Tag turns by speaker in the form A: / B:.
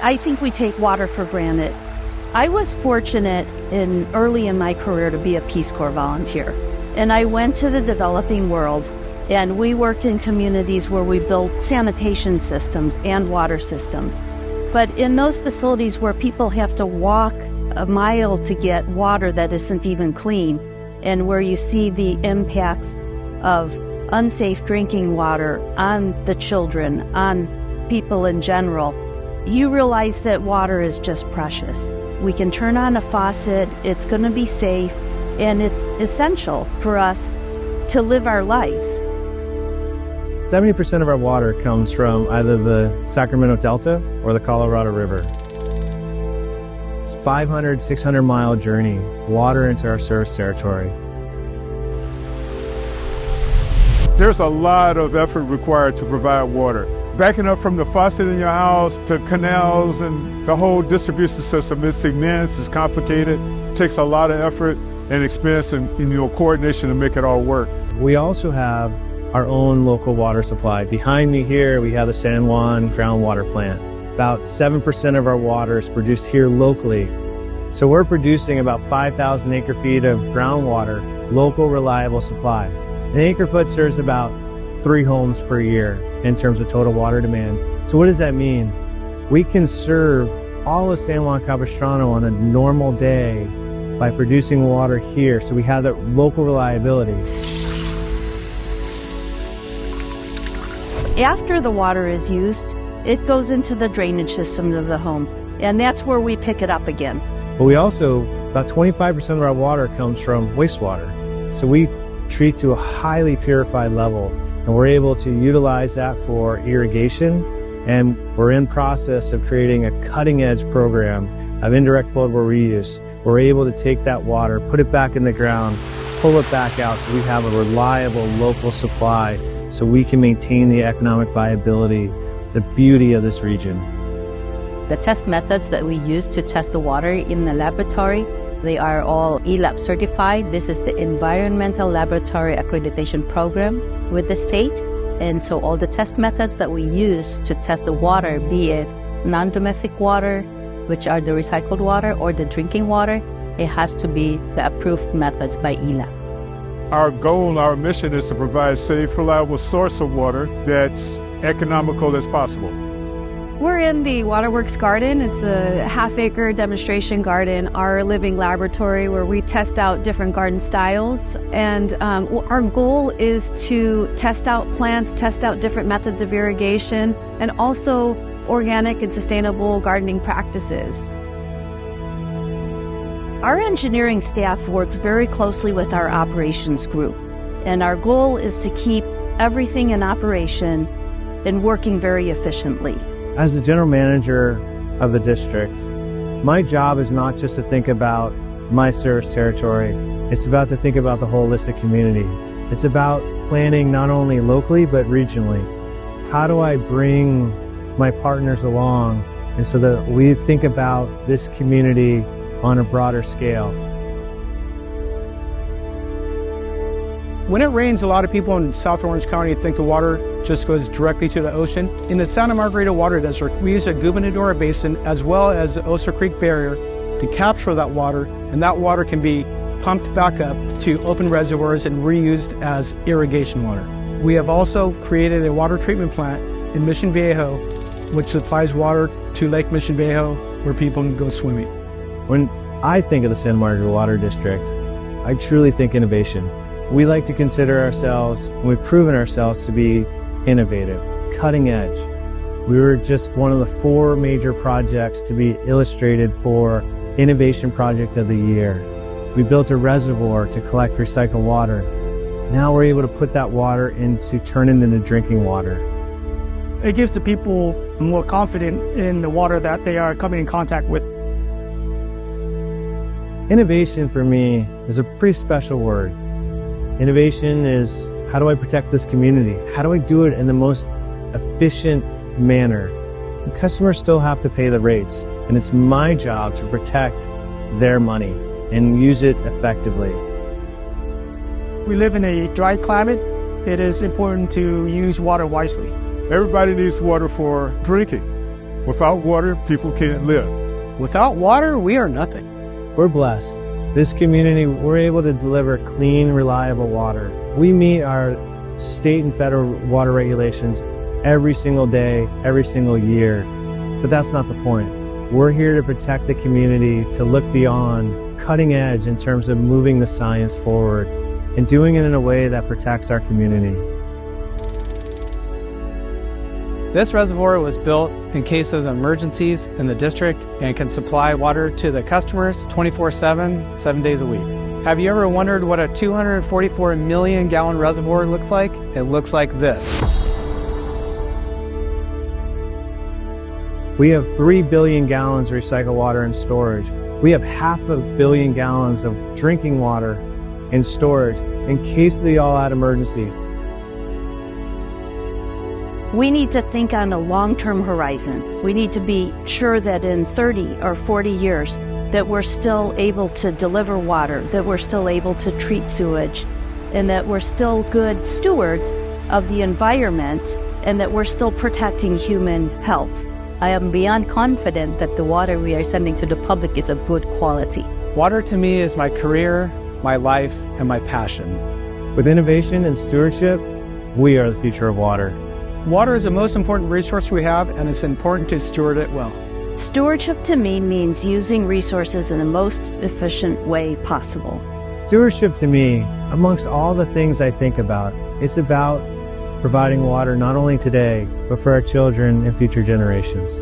A: I think we take water for granted. I was fortunate early in my career to be a Peace Corps volunteer. And I went to the developing world, and we worked in communities where we built sanitation systems and water systems. But in those facilities where people have to walk a mile to get water that isn't even clean, and where you see the impacts of unsafe drinking water on the children, on people in general, you realize that water is just precious. We can turn on a faucet, it's going to be safe, and it's essential for us to live our lives.
B: 70% of our water comes from either the Sacramento Delta or the Colorado River. It's a 500, 600-mile journey, water into our service territory.
C: There's a lot of effort required to provide water. Backing up from the faucet in your house to canals and the whole distribution system, it's immense, it's complicated, it takes a lot of effort and expense and coordination to make it all work.
B: We also have our own local water supply. Behind me here, we have the San Juan groundwater plant. About 7% of our water is produced here locally. So we're producing about 5,000 acre-feet of groundwater, local reliable supply. An acre-foot serves about 3 homes per year in terms of total water demand. So what does that mean? We can serve all of San Juan Capistrano on a normal day by producing water here, so we have that local reliability.
A: After the water is used, it goes into the drainage system of the home, and that's where we pick it up again.
B: But we also, about 25% of our water comes from wastewater. So we treat to a highly purified level, and we're able to utilize that for irrigation, and we're in process of creating a cutting-edge program of indirect potable reuse. We're able to take that water, put it back in the ground, pull it back out so we have a reliable local supply so we can maintain the economic viability, the beauty of this region.
D: The test methods that we use to test the water in the laboratory, they are all ELAB certified. This is the Environmental Laboratory Accreditation Program with the state. And so all the test methods that we use to test the water, be it non-domestic water, which are the recycled water, or the drinking water, it has to be the approved methods by ELAB.
C: Our goal, our mission is to provide safe, reliable source of water that's economical as possible.
E: We're in the Waterworks Garden. It's a half-acre demonstration garden, our living laboratory where we test out different garden styles. And our goal is to test out plants, test out different methods of irrigation, and also organic and sustainable gardening practices.
A: Our engineering staff works very closely with our operations group, and our goal is to keep everything in operation and working very efficiently.
B: As the general manager of the district, my job is not just to think about my service territory, it's about to think about the holistic community. It's about planning not only locally but regionally. How do I bring my partners along and so that we think about this community on a broader scale?
F: When it rains, a lot of people in South Orange County think the water just goes directly to the ocean. In the Santa Margarita Water District, we use a Gubernadora Basin as well as the Oso Creek Barrier to capture that water, and that water can be pumped back up to open reservoirs and reused as irrigation water. We have also created a water treatment plant in Mission Viejo, which supplies water to Lake Mission Viejo where people can go swimming.
B: When I think of the Santa Margarita Water District, I truly think innovation. We like to consider ourselves, and we've proven ourselves to be innovative, cutting edge. We were just one of the 4 major projects to be illustrated for Innovation Project of the Year. We built a reservoir to collect recycled water. Now we're able to put that water turn it into drinking water.
G: It gives the people more confidence in the water that they are coming in contact with.
B: Innovation for me is a pretty special word. Innovation is, how do I protect this community? How do I do it in the most efficient manner? Customers still have to pay the rates, and it's my job to protect their money and use it effectively.
G: We live in a dry climate. It is important to use water wisely.
C: Everybody needs water for drinking. Without water, people can't live.
F: Without water, we are nothing.
B: We're blessed. This community, we're able to deliver clean, reliable water. We meet our state and federal water regulations every single day, every single year. But that's not the point. We're here to protect the community, to look beyond, cutting edge in terms of moving the science forward and doing it in a way that protects our community.
F: This reservoir was built in case of emergencies in the district and can supply water to the customers 24/7, 7 days a week. Have you ever wondered what a 244 million gallon reservoir looks like? It looks like this.
B: We have 3 billion gallons of recycled water in storage. We have 500 million gallons of drinking water in storage in case of the all-out emergency.
A: We need to think on a long-term horizon. We need to be sure that in 30 or 40 years that we're still able to deliver water, that we're still able to treat sewage, and that we're still good stewards of the environment, and that we're still protecting human health.
D: I am beyond confident that the water we are sending to the public is of good quality.
F: Water to me is my career, my life, and my passion.
B: With innovation and stewardship, we are the future of water.
F: Water is the most important resource we have, and it's important to steward it well.
A: Stewardship to me means using resources in the most efficient way possible.
B: Stewardship to me, amongst all the things I think about, it's about providing water not only today, but for our children and future generations.